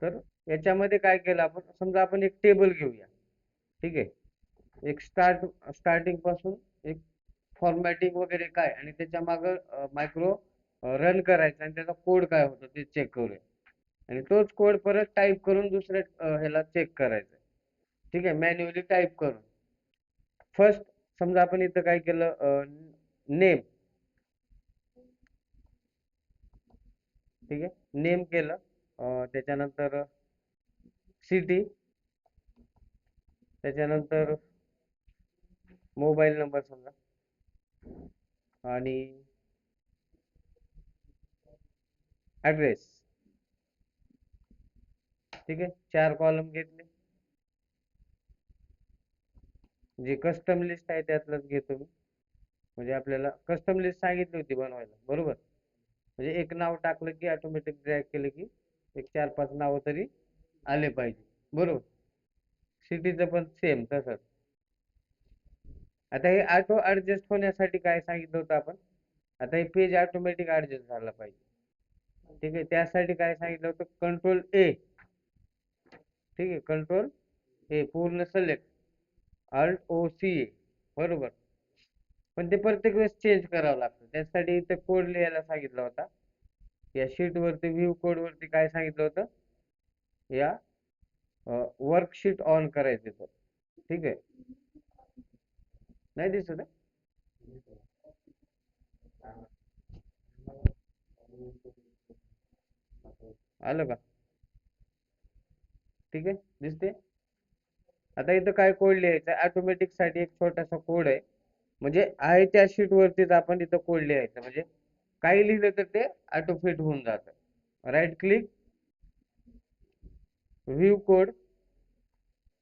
तर याच्यामध्ये काय केलं आपण, समजा आपण एक टेबल घेऊया. ठीक आहे. एक स्टार्टिंग पासून एक फॉर्मॅटिंग वगैरे काय आणि त्याच्या मागं मायक्रो रन करायचा आणि त्याचा कोड काय होतो ते चेक करूया. आणि तोच कोड परत टाईप करून दुसऱ्या ह्याला चेक करायचा. ठीक आहे, मॅन्युअली टाईप करून. फर्स्ट समजा आपण इथं काय केलं, नेम. ठीक आहे, नेम केलं. त्याच्यानंतर सिटी, त्याच्यानंतर मोबाईल नंबर समजा, आणि ॲड्रेस. ठीक आहे, 4 कॉलम घेतले. जी कस्टम लिस्ट आहे त्यातलंच घेतो मी. म्हणजे आपल्याला कस्टम लिस्ट सांगितली होती बनवायला, बरोबर. म्हणजे एक नाव टाकलं की ऑटोमॅटिक ड्रॅग केलं की एक 4-5 नावं तरी आले पाहिजे, बरोबर. सिटीचं पण सेम तसंच. आता हे ऑटो ऍडजस्ट होण्यासाठी काय सांगितलं होतं आपण, आता हे पेज ऑटोमॅटिक ऍडजस्ट झाला पाहिजे. ठीक आहे, त्यासाठी काय सांगितलं होतं, कंट्रोल ए. ठीक आहे, कंट्रोल ए पूर्ण सिलेक्ट, अल्ट ओ सी ए, बरोबर. पण ते प्रत्येक वेळेस चेंज करावं लागतं, त्यासाठी इथे कोड लिहायला सांगितला होता. या शीट वरती व्ह्यू कोड वरती काय सांगितलं होतं, या वर्कशीट ऑन करायचे तर. ठीक आहे, नाही दिसत आहे? आलं का? ठीक आहे, दिसते. आता इथं काय कोड लिहायचा, ऑटोमॅटिक साठी एक छोटासा कोड आहे. म्हणजे आहे त्या शीट वरतीच आपण इथं कोड लिहायचं, म्हणजे काही लिहिलं तर ते ऑटो फिट होऊन जातं. Right click, view code,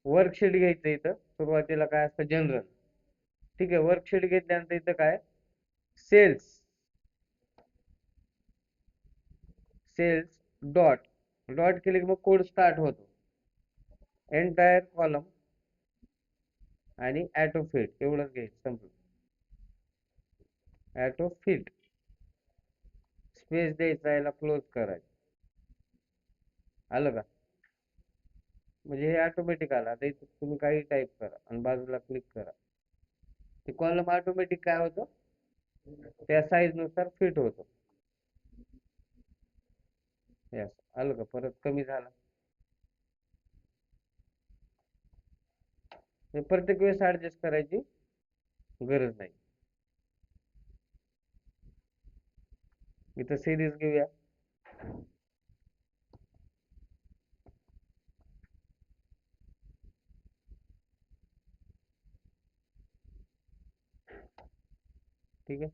worksheet घ्यायचं. इथं सुरुवातीला काय असतं, जनरल. ठीक आहे, वर्कशीट घेतल्यानंतर इथं काय, सेल्स, सेल्स डॉट, डॉट केले की मग कोड स्टार्ट होतो. एंटायर कॉलम आणि ॲटो फिट एवढंच घ्यायचं, संपलं. ॲटो फिट, स्पेस द्यायचा, याला क्लोज करायचं. आलं का? म्हणजे हे ऑटोमॅटिक आलं. आता इथं तुम्ही काही टाईप करा आणि बाजूला क्लिक करा, ते कॉलम ऑटोमॅटिक काय होतं, त्या साईज नुसार फिट होतो. यस, आलं का? परत कमी झाला. हे प्रत्येक वेळेस ऍडजस्ट करायची गरज नाही. इथं सिरीज घेऊया. ठीक आहे,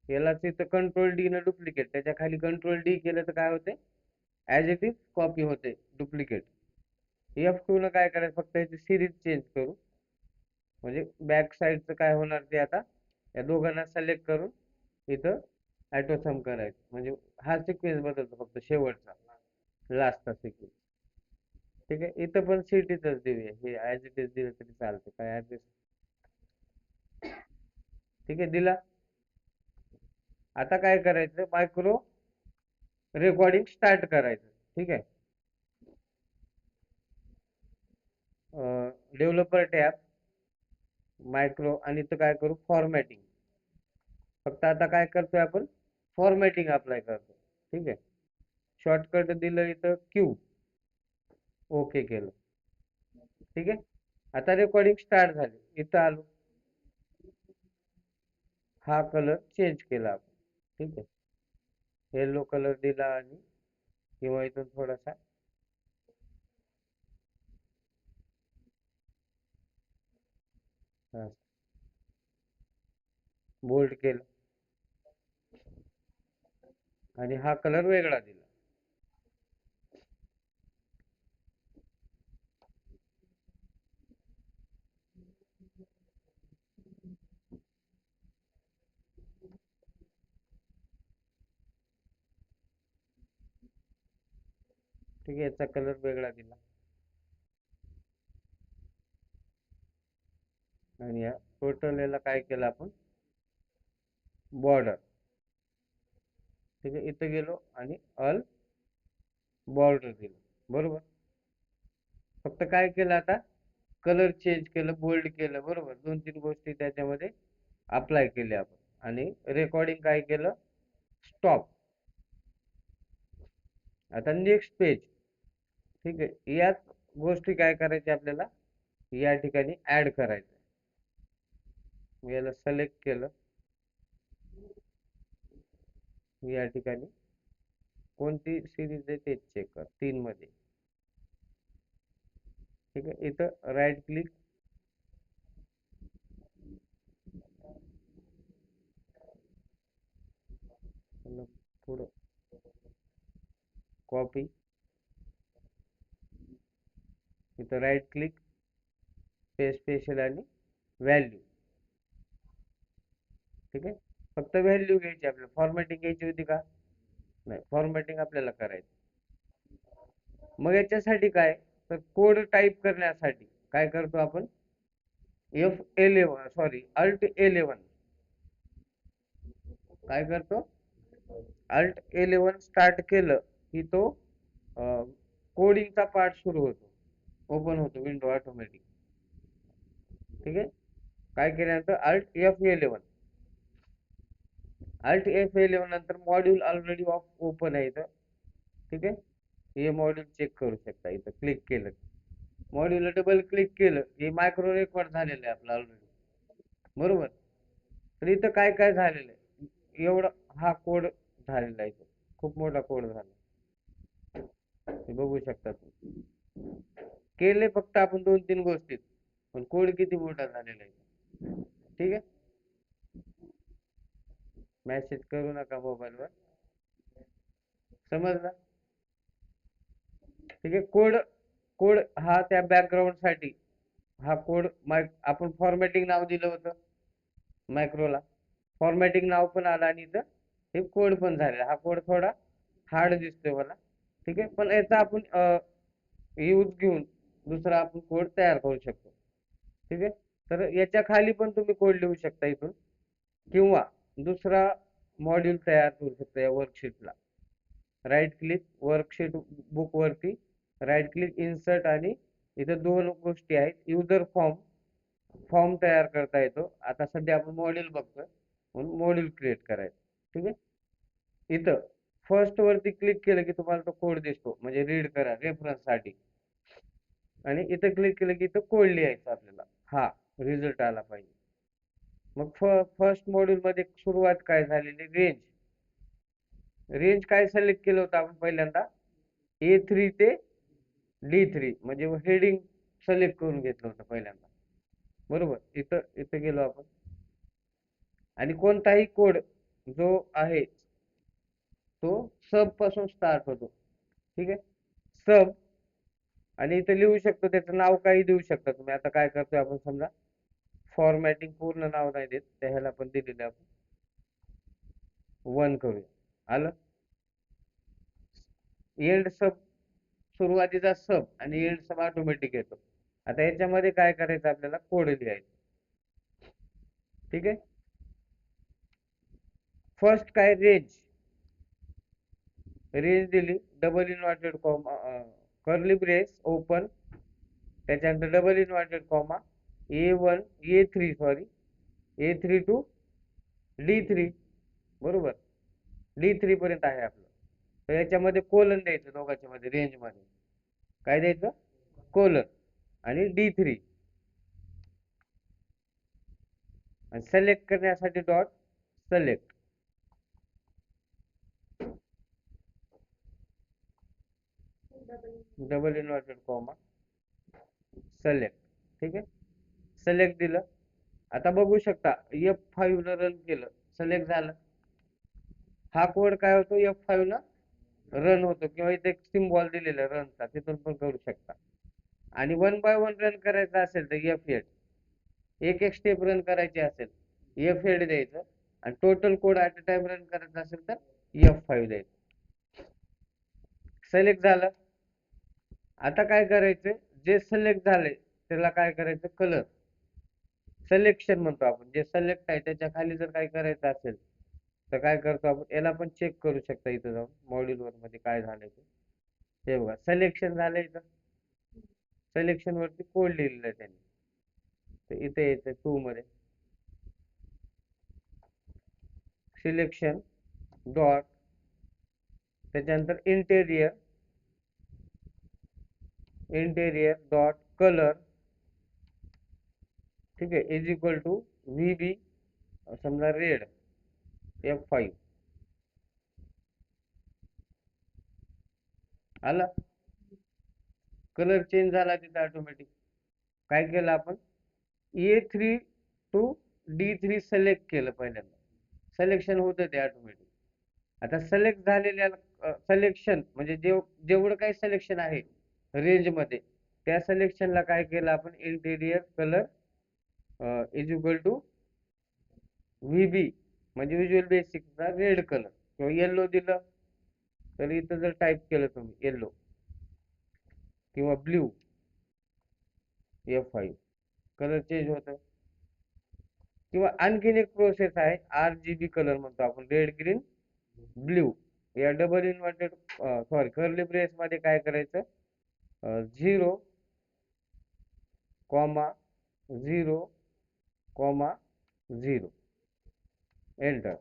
यालाच इथं कंट्रोल डी न डुप्लिकेट, त्याच्या खाली कंट्रोल डी केलं तर काय होते, ऍज इट इज कॉपी होते, डुप्लिकेट. F2 न काय करायचं, फक्त याची सिरीज चेंज करू. म्हणजे बॅक साईडचं काय होणार ते आता या दोघांना सिलेक्ट करून इथं ॲटो सम करायचं. म्हणजे हा सिक्वेन्स बदलतो फक्त शेवटचा, लास्टचा सिक्वेन्स. ठीक आहे, इथं पण सिटीचंच देऊया, हे ऍज इट इज दिलं तरी चालतं, काय ऍड्रेस. ठीक आहे, दिला. आता काय करायचं, मायक्रो रेकॉर्डिंग स्टार्ट करायचं. ठीक आहे, डेव्हलपर टॅब, मायक्रो, आणि इथं काय करू, फॉर्मॅटिंग. फक्त आता काय करतोय आपण, फॉर्मॅटिंग अप्लाय करतो. ठीक आहे, शॉर्टकट दिलं इथं क्यू, ओके केलं. ठीक आहे, आता रेकॉर्डिंग स्टार्ट झाली. इथं आलो, हा कलर चेंज केला आपण. ठीक आहे, येलो कलर दिला आणि किंवा इथून थोडासा बोल्ड केलं आणि हा कलर वेगळा दिला. ठीक आहे, याचा कलर वेगळा दिला. आणि या टोटल याला काय केलं आपण, बॉर्डर. ठीक आहे, इथं गेलो आणि ऑल बॉर्डर दिलं, बरोबर. फक्त काय केलं आता, कलर चेंज केलं, बोल्ड केलं, बरोबर. 2-3 गोष्टी त्याच्यामध्ये अप्लाय केल्या आपण. आणि रेकॉर्डिंग काय केलं, स्टॉप. आता नेक्स्ट पेज. ठीक आहे, याच गोष्टी काय करायच्या आपल्याला, या ठिकाणी ऍड करायचं. मी याला सिलेक्ट केलं. या ठिकाणी कोणती सिरीज आहे ते चेक कर, 3 मध्ये. ठीक आहे, इथं राईट क्लिक, पुढं कॉपी, इथं राईट क्लिक, पेस्ट स्पेशल आणि व्हॅल्यू. ठीक आहे, फक्त व्हॅल्यू घ्यायची आपल्याला, फॉर्मॅटिंग घ्यायची होती का, नाही, फॉर्मॅटिंग आपल्याला करायची. मग याच्यासाठी काय, तर कोड टाईप करण्यासाठी काय करतो आपण, F11, सॉरी Alt11, काय करतो, Alt11 स्टार्ट केलं की तो कोडिंगचा पार्ट सुरू होतो, ओपन होतो विंडो ऑटोमॅटिक. ठीक आहे, काय केल्यानंतर Alt F11 नंतर मॉड्यूल ऑलरेडी ओपन आहे इथं. ठीक आहे, हे मॉड्यूल चेक करू शकता. इथं क्लिक केलं, मॉड्यूलला डबल क्लिक केलं, हे मायक्रो रेकॉर्ड झालेलं आहे आपलं ऑलरेडी, बरोबर. तर इथं काय काय झालेलं आहे, एवढा हा कोड झालेला आहे, खूप मोठा कोड झाला, हे बघू शकता तुम्ही. केले फक्त आपण 2-3 गोष्टीत, पण कोड किती मोठा झालेला आहे. ठीक आहे, मेसेज करू नका मोबाईलवर, समजलं. ठीक आहे, कोड कोड हा त्या बॅकग्राऊंड साठी, हा कोड आपण फॉर्मॅटिंग नाव दिलं होतं मायक्रोला, फॉर्मॅटिंग नाव पण आलं आणि इथं हे कोड पण झालेला. हा कोड थोडा हार्ड दिसतोय मला. ठीक आहे, पण याचा आपण यूज घेऊन दुसरा आपण कोड तयार करू शकतो. ठीक आहे, तर याच्या खाली पण तुम्ही कोड लिहू शकता इथून, किंवा दुसरा मॉड्यूल तयार करू शकता या वर्कशीटला. राईट क्लिक, वर्कशीट बुक वरती राईट क्लिक, इन्सर्ट, आणि इथं 2 गोष्टी आहेत, युजर फॉर्म, फॉर्म तयार करता येतो. आता सध्या आपण मॉड्यूल बघतोय म्हणून मॉड्यूल क्रिएट करायचं. ठीक आहे, इथं फर्स्ट वरती क्लिक केलं की तुम्हाला तो कोड दिसतो, म्हणजे रीड करा रेफरन्स साठी. आणि इथं क्लिक केलं की इथं कोड लिहायचा आपल्याला, हा रिझल्ट आला पाहिजे. मग फर्स्ट मॉड्यूल मध्ये सुरुवात काय झालेली, रेंज. रेंज काय सिलेक्ट केलं होतं आपण पहिल्यांदा, A3 ते D3, म्हणजे हेडिंग सिलेक्ट करून घेतलं होतं पहिल्यांदा, बरोबर. इथं इथं गेलो आपण, आणि कोणताही कोड जो आहे तो सब पासून स्टार्ट होतो. ठीक आहे, सब, आणि इथं लिहू शकतो, त्याचं नाव काही देऊ शकता तुम्ही. आता काय करतोय आपण, समजा फॉर्मॅटिंग पूर्ण नाव नाही देत, त्या ह्याला आपण दिलेलं आपण 1 करूया, आलं. एंड सब, सुरुवातीचा सब आणि एंड सब ऑटोमॅटिक येतो. आता याच्यामध्ये काय करायचं, आपल्याला कोड लिहायचं. ठीक आहे, फर्स्ट काय, रेंज. रेंज दिली, double inverted comma, curly brace open, त्याच्यानंतर double inverted comma, A3, sorry A3 to D3, बरोबर. D3 पर्यंत आहे आपलं. तर याच्यामध्ये कोलन द्यायचं, दोघांच्या मध्ये रेंज मध्ये काय द्यायचं, कोलन, आणि D3, आणि सिलेक्ट करण्यासाठी dot select, double inverted comma, select. ठीक आहे, सिलेक्ट दिलं. आता बघू शकता F5 ला रन केलं, सिलेक्ट झालं. हा कोड काय होतो, F5 ला रन होतो, किंवा इथे एक सिम्बॉल दिलेला रनचा, तिथून पण करू शकता. आणि 1 बाय 1 रन करायचं असेल तर F8, एक एक स्टेप रन करायची असेल F8 द्यायचं, आणि total code at a time run करायचं असेल तर F5 द्यायचं. सिलेक्ट झालं. आता काय करायचं, जे सिलेक्ट झाले त्याला काय करायचं, कलर सिलेक्शन म्हणतो आपण, जे सिलेक्ट आहे त्याच्या खाली जर काय करायचं असेल तर काय करतो आपण, याला पण चेक करू शकता इथं जाऊन, मॉड्यूल वर मध्ये काय झालंय ते. हे बघा, सिलेक्शन झालंय इथं, सिलेक्शन वरती कोड लिहिलेला आहे त्यांनी. तर इथे यायचं 2 मध्ये सिलेक्शन डॉट त्याच्यानंतर इंटेरियर डॉट कलर, ठीक आहे, इज इक्वल टू व्हीबी समजा रेड F5 आला. कलर चेंज झाला तिथे ऑटोमॅटिक. काय केलं आपण A3 टू D3 सिलेक्ट केलं पहिल्यांदा, सिलेक्शन होतं ते ऑटोमॅटिक. आता सिलेक्ट झालेल्या सिलेक्शन म्हणजे जेवढं काही सिलेक्शन आहे रेंज मध्ये त्या सिलेक्शनला काय केलं आपण interior colour is equal to VB म्हणजे व्हिज्युअल बेसिकचा रेड कलर किंवा येल्लो दिलं. तर इथं जर टाईप केलं तुम्ही येल्लो किंवा ब्ल्यू F5 कलर चेंज होतं. किंवा आणखीन एक प्रोसेस आहे RGB कलर म्हणतो आपण, रेड ग्रीन ब्ल्यू. या डबल इन्व्हर्टेड कर्ली ब्रेस मध्ये काय करायचं 0, 0, 0 एंटर.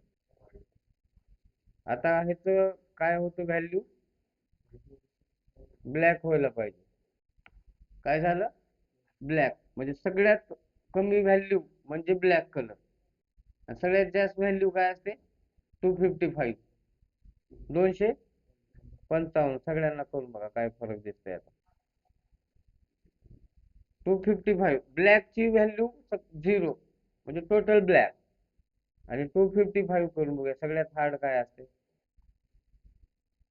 आता ह्याच काय होतं व्हॅल्यू ब्लॅक व्हायला पाहिजे. काय झालं ब्लॅक म्हणजे सगळ्यात कमी व्हॅल्यू म्हणजे ब्लॅक कलर, आणि सगळ्यात जास्त व्हॅल्यू काय असते 255 255. सगळ्यांना करून बघा काय फरक दिसतोय आता. 255 ब्लॅकची व्हॅल्यू 0 म्हणजे टोटल ब्लॅक, आणि 255 करून बघूया सगळ्यात हार्ड काय असते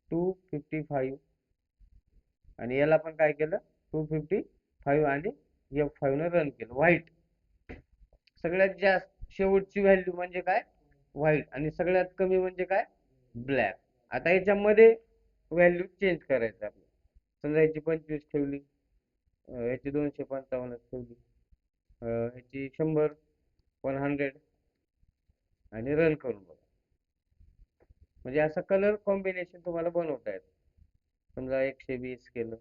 255. आणि याला पण काय केलं 255 आणि F5 ने रन केलं. व्हाईट सगळ्यात जास्त शेवटची व्हॅल्यू म्हणजे काय व्हाईट, आणि सगळ्यात कमी म्हणजे काय ब्लॅक. आता याच्यामध्ये व्हॅल्यू चेंज करायचं आपल्याला. समजा याची 25 ठेवली, याची 255 ठेवली, याची 100 आणि रन करून बघा. म्हणजे असं कलर कॉम्बिनेशन तुम्हाला बनवता येतं. समजा 120 केलं,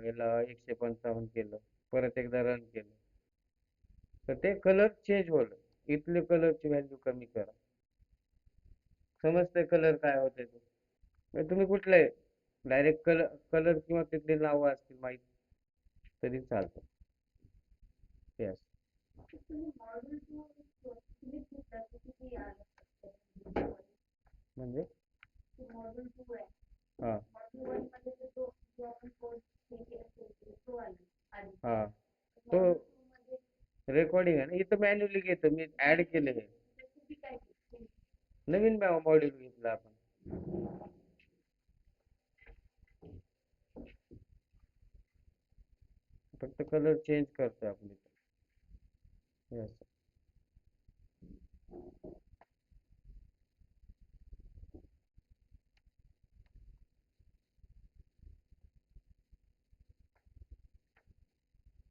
याला 155 केलं, परत एकदा रन केलं, तर ते कलर चेंज होईल. इथले कलरची व्हॅल्यू कमी करा. समजतंय कलर काय होते ते. म्हणजे तुम्ही कुठले डायरेक्ट कलर कलर किंवा तिथले नावं असतील माहित तरी चालतं. येस म्हणजे हा हा तो रेकॉर्डिंग आहे ना, इथं मॅन्युअली घेतो मी, ऍड केले हे. नवीन मॉड्यूल घेतला आपण, फक्त कलर चेंज करतोय आपण इथं. Yes.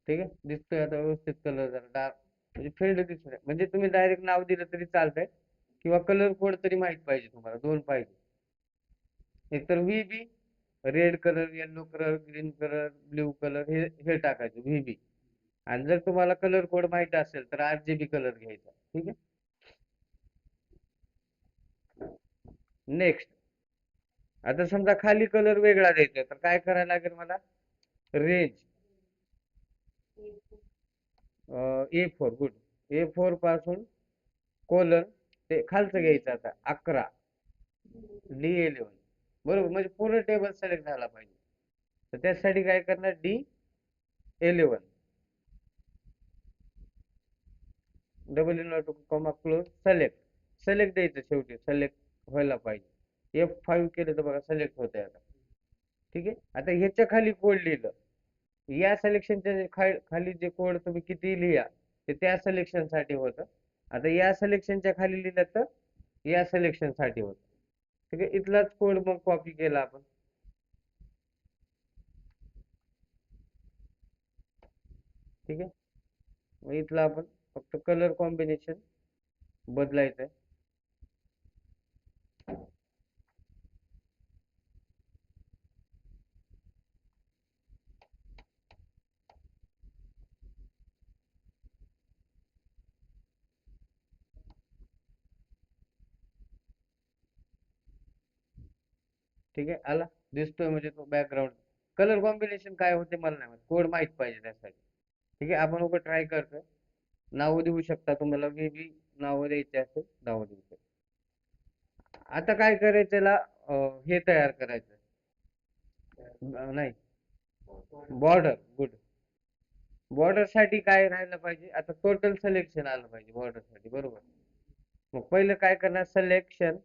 ठीक आहे, दिसतोय आता व्यवस्थित कलर जरा डार्क म्हणजे फेल्ड दिसतोय. म्हणजे तुम्ही डायरेक्ट नाव दिलं तरी चालतंय किंवा कलर कोड तरी माहित पाहिजे तुम्हाला, दोन पाहिजे. एक तर VB red colour, yellow colour, green colour, blue colour हे टाकायचं व्हीबी. आणि जर तुम्हाला कलर कोड माहित असेल तर RGB कलर घ्यायचा. ठीक आहे. नेक्स्ट आता समजा खाली कलर वेगळा द्यायचा तर काय करायला लागेल मला रेंज A4 गुड A4 पासून कोलन ते खालचं घ्यायचं आता 11 D11 बरोबर, म्हणजे पूर्ण टेबल सिलेक्ट झाला पाहिजे. तर त्यासाठी काय करणार D11 double invert comma close select द्यायचं, शेवटी सिलेक्ट व्हायला पाहिजे. F5 केलं तर बघा सिलेक्ट होतंय आता. ठीक आहे. आता ह्याच्या खाली कोड लिहिलं, या सिलेक्शनच्या खाली जे कोड तुम्ही किती लिहा ते त्या सिलेक्शन साठी होतं. आता या सिलेक्शनच्या खाली लिहिलं तर या सिलेक्शन साठी होतं. ठीक आहे. इथलाच कोड मग कॉपी केला आपण. ठीक आहे. मग इथला आपण फक्त कलर कॉम्बिनेशन बदलायचं आहे. ठीक आहे, आला दिसतोय म्हणजे तो बॅकग्राऊंड. कलर कॉम्बिनेशन काय होते मला नाही माहित, कोड माहित पाहिजे त्यासाठी. ठीक आहे, आपण उभं ट्राय करतोय. नाव देऊ शकता, तुम्हाला वेगळी नावं द्यायची असेल नावं देऊ शकता. आता काय करायचं त्याला, हे तयार करायचं. नाही, बॉर्डर. गुड. बॉर्डर साठी काय राहायला पाहिजे, आता टोटल सिलेक्शन आलं पाहिजे बॉर्डर साठी, बरोबर. मग पहिलं काय करणार, सिलेक्शन,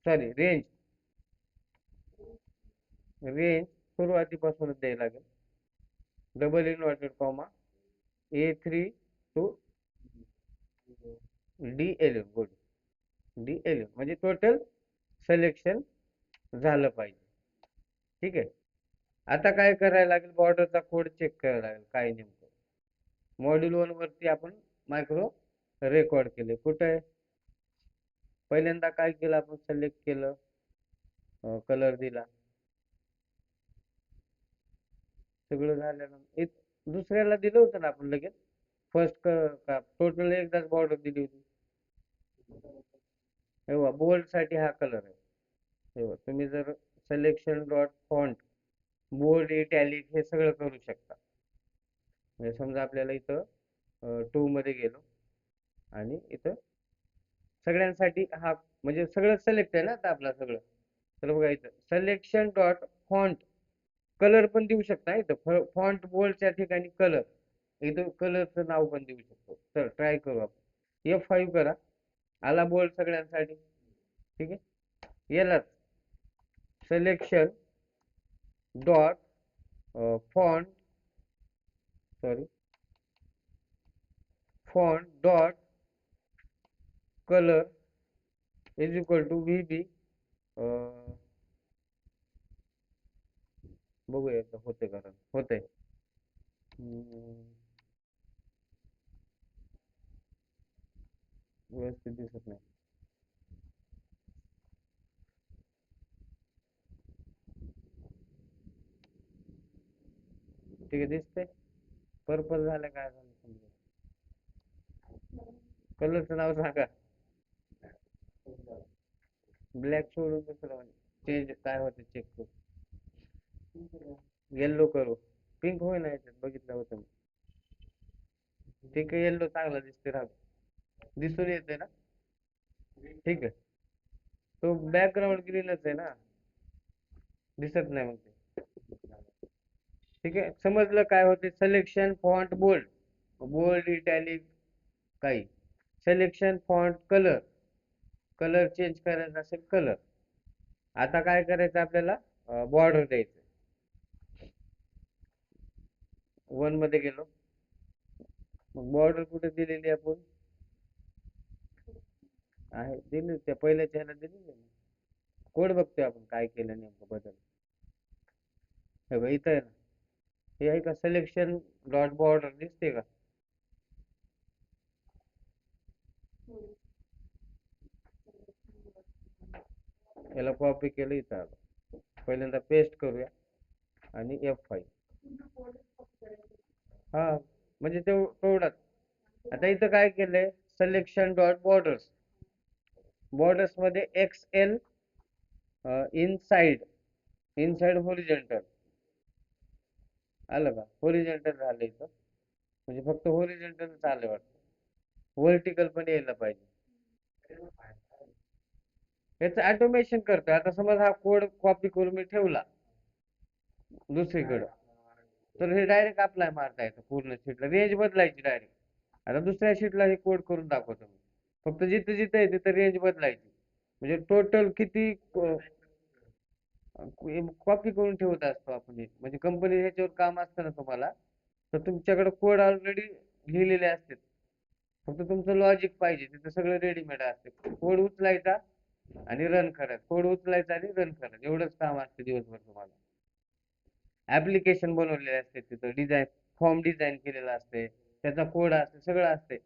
सॉरी रेंज. रेंज सुरुवातीपासूनच द्यायला लागेल. Double inverted comma, A3 to D11. Good. D11 म्हणजे टोटल सिलेक्शन झालं पाहिजे. ठीक आहे, आता काय करायला लागेल, बॉर्डरचा कोड चेक करायला लागेल काय नेमकं. मॉड्यूल 1 वरती आपण मायक्रो रेकॉर्ड केले, कुठे आहे. पहिल्यांदा काय केलं, आपण सिलेक्ट केलं, कलर दिला, सगळं झाल्यानंतर दुसऱ्याला दिलं होतं ना आपण लगेच. फर्स्ट का टोटल एकदाच बॉर्डर दिली होती. तेव्हा बोल्ड साठी हा कलर आहे. तेव्हा तुम्ही जर selection dot font bold italic हे सगळं करू शकता. म्हणजे समजा आपल्याला इथं 2 मध्ये गेलो आणि इथं सगळ्यांसाठी हा, म्हणजे सगळं सिलेक्ट आहे ना आता आपला सगळं. तर बघा इथं सिलेक्शन डॉट फॉन्ट कलर पण देऊ शकता. इथं फॉन्ट बोल्डच्या ठिकाणी कलर, इथं कलरचं नाव पण देऊ शकतो. तर ट्राय करू आपण, F5 करा, आला बोल्ड सगळ्यांसाठी. ठीक आहे, याला selection dot font, sorry font dot colour is equal to VB. बघूया एकदा होते का, होतंय. व्यवस्थित दिसत नाही. ठीक आहे, दिसतंय. पर्पल झालं, काय झालं समजा. कलरचं नाव सांगा. ब्लॅक सोडून दुसरं चेंज काय होतं चेक करू. येल्लो करू, पिंक होय ना याच्यात बघितलं होतं मी. ठीक आहे, येल्लो चांगला दिसते, राहू दिसून येते ना. ठीक आहे, तो बॅकग्राऊंड ग्रीनच आहे ना, दिसत नाही मग ते. ठीक आहे, समजलं काय होते. Selection font bold, bold italic काही. Selection font colour, colour change करायचा असेल कलर. आता काय करायचं आपल्याला, बॉर्डर द्यायचं. 1 मध्ये गेलो, मग बॉर्डर कुठे दिलेली आपण, आहे दिली त्या पहिल्याच्या ह्याला दिलेली ना. कोड बघतोय आपण काय केलं नेमकं बदल. हे बघ इथं आहे ना, हे आहे का सिलेक्शन डॉट बॉर्डर, दिसते का. याला कॉपी केलं, इथं आलं. पहिल्यांदा पेस्ट करूया आणि F5. हा, म्हणजे तेवढाच. आता इथं काय केलंय, सिलेक्शन डॉट बॉर्डर्स, बॉर्डर्स मध्ये XL इनसाइड, इनसाइड होरिझॉन्टल आलं का, होरिझॉन्टल झालं इथं. म्हणजे फक्त होरिझॉन्टल आलं वाटतं, व्हर्टिकल पण यायला पाहिजे. याचं ऑटोमेशन करतोय. आता समज हा कोड कॉपी करून मी ठेवला दुसरीकडं, तर हे डायरेक्ट अप्लाय मारता येतं पूर्ण शीटला, रेंज बदलायची डायरेक्ट. आता दुसऱ्या शीटला हे कोड करून दाखवतो मी, फक्त जिथे जिथे आहे तिथे रेंज बदलायची. म्हणजे टोटल किती कॉपी करून ठेवत असतो आपण हे. म्हणजे कंपनी ह्याच्यावर काम असतं ना तुम्हाला, तर तुमच्याकडे कोड ऑलरेडी लिहिलेले असते, फक्त तुमचं लॉजिक पाहिजे. तिथं सगळं रेडीमेड असते, कोड उचलायचा आणि रन करायचं, कोड उचलायचा आणि रन करायचं, एवढंच काम असते दिवसभर तुम्हाला. ऍप्लिकेशन बनवलेले असते तिथं, डिझाईन फॉर्म डिझाईन केलेला असते, त्याचा कोड असते, सगळं असते.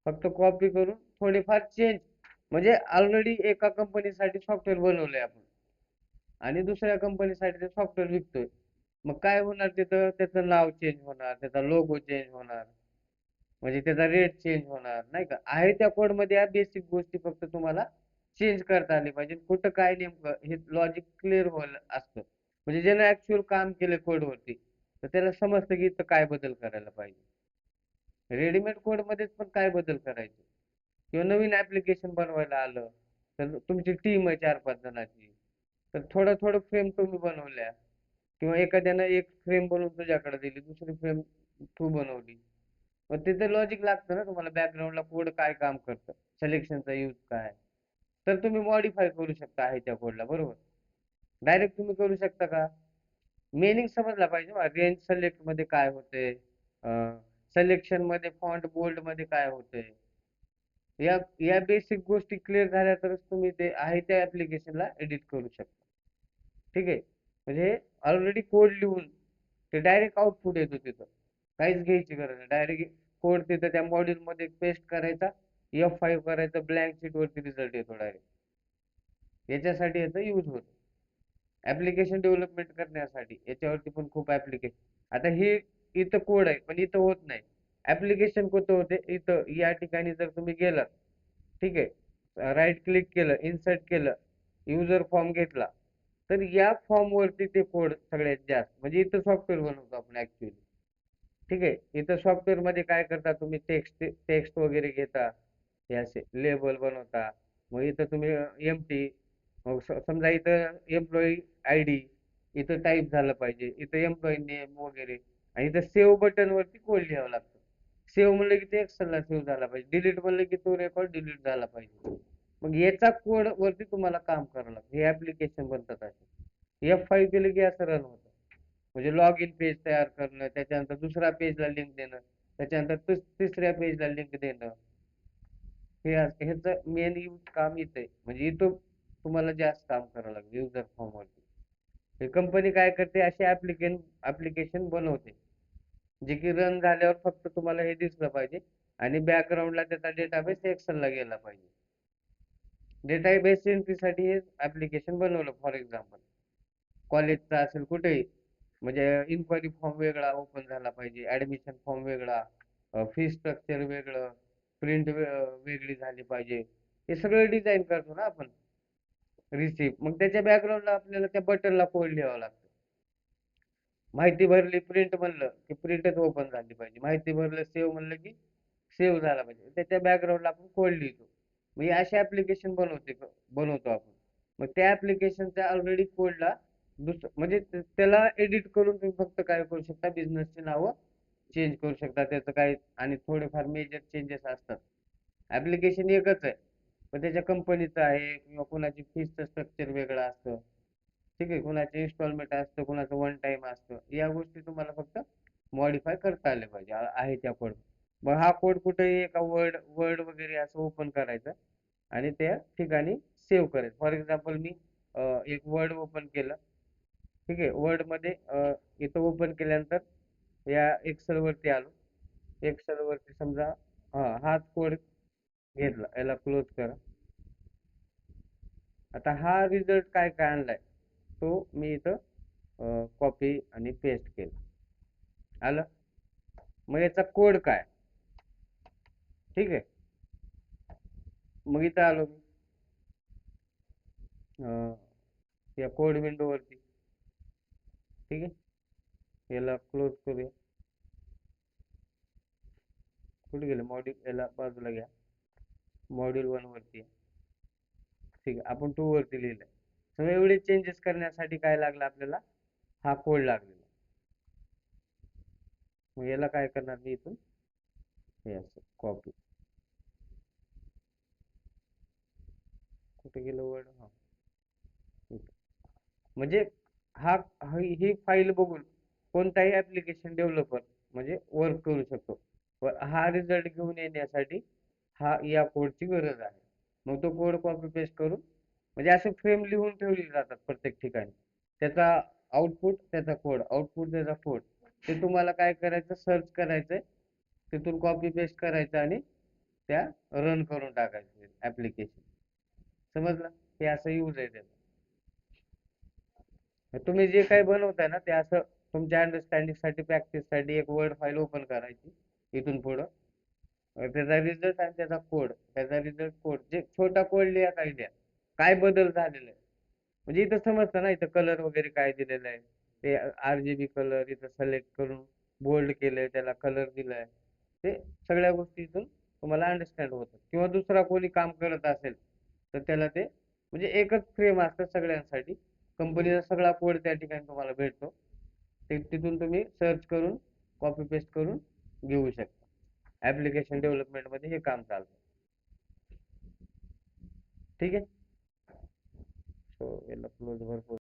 फक्त कॉपी करून थोडेफार चेंज, म्हणजे ऑलरेडी एका कंपनीसाठी सॉफ्टवेअर बनवलंय आपण आणि दुसऱ्या कंपनीसाठी ते सॉफ्टवेअर विकतोय. मग काय होणार तिथं, त्याचं नाव चेंज होणार, त्याचा लोगो चेंज होणार, म्हणजे त्याचा रेट चेंज होणार नाही का. आहे त्या कोड मध्ये या बेसिक गोष्टी फक्त तुम्हाला चेंज करता आली पाहिजे. कुठं काय नेमकं हे लॉजिक क्लिअर व्हायला असतं. म्हणजे ज्यानं ऍक्च्युअल काम केलं कोडवरती, तर त्याला समजतं की इथं काय बदल करायला पाहिजे. रेडीमेड कोडमध्येच पण काय बदल करायचे किंवा नवीन ऍप्लिकेशन बनवायला आलं, तर तुमची टीम आहे 4-5 जणांची, तर थोडं थोडं फ्रेम तुम्ही बनवल्या किंवा एखाद्यानं एक फ्रेम बनवून तुझ्याकडे दिली, दुसरी फ्रेम तू बनवली. मग तिथे लॉजिक लागतं ना तुम्हाला, बॅकग्राऊंडला कोड काय काम करतं, सिलेक्शनचा यूज काय, तर तुम्ही मॉडीफाय करू शकता आहे त्या कोडला, बरोबर. डायरेक्ट तुम्ही करू शकता का? मेनिंग समजला पाहिजे बा. रेंज सिलेक्ट मध्ये काय होते, सिलेक्शन मध्ये फॉन्ट बोल्ड मध्ये काय होते, या या बेसिक गोष्टी क्लिअर झाल्या तरच तुम्ही ते आहे त्या ऍप्लिकेशनला एडिट करू शकता. ठीक आहे. म्हणजे ऑलरेडी कोड लिहून ते डायरेक्ट आउटपुट येतो तिथं, काहीच घ्यायची गरज नाही. डायरेक्ट कोड तिथं त्या मॉड्यूल मध्ये पेस्ट करायचा, F5 करायचं, ब्लँक शीट वरती रिझल्ट येतो डायरेक्ट. याच्यासाठी याचा यूज होतो. ऍप्लिकेशन डेव्हलपमेंट करण्यासाठी याच्यावरती पण खूप ऍप्लिकेशन. आता हे इथं कोड आहे पण इथं होत नाही. ऍप्लिकेशन कुठं होते? इथं या ठिकाणी जर तुम्ही गेलात, ठीक आहे, राईट क्लिक केलं, इन्सर्ट केलं, युजर फॉर्म घेतला, तर या फॉर्म वरती ते कोड सगळ्यात जास्त, म्हणजे इथं सॉफ्टवेअर बनवतो आपण ऍक्च्युअली. ठीक आहे. इथं सॉफ्टवेअर मध्ये काय करता तुम्ही, टेक्स्ट टेक्स्ट वगैरे घेता, हे असे लेबल बनवता. मग इथं तुम्ही एमटी, मग समजा इथं एम्प्लॉई आयडी इथं टाईप झालं पाहिजे, इथं एम्प्लॉई नेम वगैरे, आणि इथं सेव्ह बटन वरती कोड लिहावं लागतं. सेव्ह म्हणलं की ते एक्सेलला सेव्ह झाला पाहिजे, डिलीट म्हणलं की तो रेकॉर्ड डिलीट झाला पाहिजे. मग याचा कोड वरती तुम्हाला काम करावं लागतं. हे ऍप्लिकेशन बनतात असे. F5 केलं की असं रन होतं. म्हणजे लॉग इन पेज तयार करणं, त्याच्यानंतर दुसऱ्या पेजला लिंक देणं, त्याच्यानंतर तिसऱ्या पेजला लिंक देणं, हे ह्याचं मेन यूज काम इथं आहे. म्हणजे इथं तुम्हाला जास्त काम करावं लागेल युजर फॉर्म वरती. हे कंपनी काय करते, असे ऍप्लिकेशन बनवते जे की रन झाल्यावर फक्त तुम्हाला हे दिसलं पाहिजे आणि बॅकग्राऊंडला त्याचा डेटाबेस एक्सेलला गेला पाहिजे. डेटाबेस एंट्रीसाठी हे ऍप्लिकेशन बनवलं. फॉर एक्झाम्पल कॉलेजचा असेल कुठेही, म्हणजे इन्क्वायरी फॉर्म वेगळा ओपन झाला पाहिजे, ऍडमिशन फॉर्म वेगळा, फी स्ट्रक्चर वेगळं, प्रिंट वेगळी झाली पाहिजे. हे सगळं डिझाईन करतो ना आपण. रिसिप्ट, मग त्याच्या बॅकग्राऊंडला आपल्याला त्या बटनला कोड लिहावं लागतं. माहिती भरली प्रिंट म्हणलं की प्रिंटच ओपन झाली पाहिजे, माहिती भरलं सेव्ह म्हणलं की सेव्ह झाला पाहिजे, त्याच्या बॅकग्राऊंडला आपण कोड लिहितो. मग हे असे ऍप्लिकेशन बनवतो आपण. मग त्या ऍप्लिकेशनच्या ऑलरेडी कोडला म्हणजे त्याला एडिट करून तुम्ही फक्त काय करू शकता, बिझनेसची नावं चेंज करू शकता, त्याचं काय आणि थोडेफार मेजर चेंजेस असतात. ऍप्लिकेशन एकच आहे, पण त्याच्या कंपनीचं आहे किंवा कोणाची फीसचं स्ट्रक्चर वेगळं असतं. ठीक आहे, कुणाचे इन्स्टॉलमेंट असतं, कुणाचं वन टाइम असतं. या गोष्टी तुम्हाला फक्त मॉडीफाय करता आल्या पाहिजे आहे त्या कोड. मग हा कोड कुठेही एका वर्ड वर्ड वगैरे असं ओपन करायचं आणि त्या ठिकाणी सेव्ह करायचं. फॉर एक्झाम्पल मी एक वर्ड ओपन केलं. ठीक आहे, वर्ड मध्ये इथं ओपन केल्यानंतर या एक्सेल वरती आलो. एक्सेल वरती समजा हाच कोड घेतला, याला क्लोज करा. आता हा रिझल्ट काय काय आणलाय तो मी इथं कॉपी आणि पेस्ट केला. आलं. मग याचा कोड काय, ठीक आहे. मग इथं आलो मी या कोड विंडो वरती. ठीक आहे, याला क्लोज करूया. कुठे गेलं मॉड्यूल, याला बाजूला घ्या. मॉड्यूल 1 वरती आहे. ठीक आहे, आपण 2 वरती लिहिलंय. तर एवढे चेंजेस करण्यासाठी काय लागलं आपल्याला, हा कोड लागलेला. मग याला काय करणार मी इथून, हे असं कॉपी. कुठे गेलं वर्ड, हा इथं. म्हणजे हा ही फाईल बघून कोणताही ऍप्लिकेशन डेव्हलपर म्हणजे वर्क करू शकतो. हा रिझल्ट घेऊन येण्यासाठी या कोडची गरज आहे. मग तो कोड कॉपी पेस्ट करून, म्हणजे असे फ्रेम लिहून ठेवले जातात प्रत्येक ठिकाणी. त्याचा आउटपुट, त्याचा कोड, आउटपुट त्याचा कोड. ते तुम्हाला काय करायचं, सर्च करायचंय, तिथून कॉपी पेस्ट करायचं आणि त्या रन करून टाकायचं ऍप्लिकेशन. समजलं? हे असं यूज आहे त्याचा. तुम्ही जे काही बनवताय ना ते असं तुमच्या अंडरस्टँडिंग साठी, प्रॅक्टिस साठी एक वर्ड फाईल ओपन करायची. इथून पुढं त्याचा रिझल्ट आणि त्याचा कोड, त्याचा रिझल्ट कोड, जे छोटा कोड लिहा काही द्या, काय बदल झालेला आहे. म्हणजे इथं समजतं ना, इथं कलर वगैरे काय दिलेलं आहे. ते RGB कलर इथं सिलेक्ट करून बोल्ड केलंय, त्याला कलर दिलाय. ते सगळ्या गोष्टी इथून तुम्हाला अंडरस्टँड होतात. किंवा दुसरा कोणी काम करत असेल तर त्याला ते म्हणजे एकच फ्रेम असतं सगळ्यांसाठी. कंपनीचा सगळा कोड त्या ठिकाणी तुम्हाला भेटतो. ते तिथून तुम्ही सर्च करून कॉपी पेस्ट करून घेऊ शकता. ऍप्लिकेशन डेव्हलपमेंट मध्ये हे काम चालतं. ठीक आहे. सो याला क्लोज भरपूर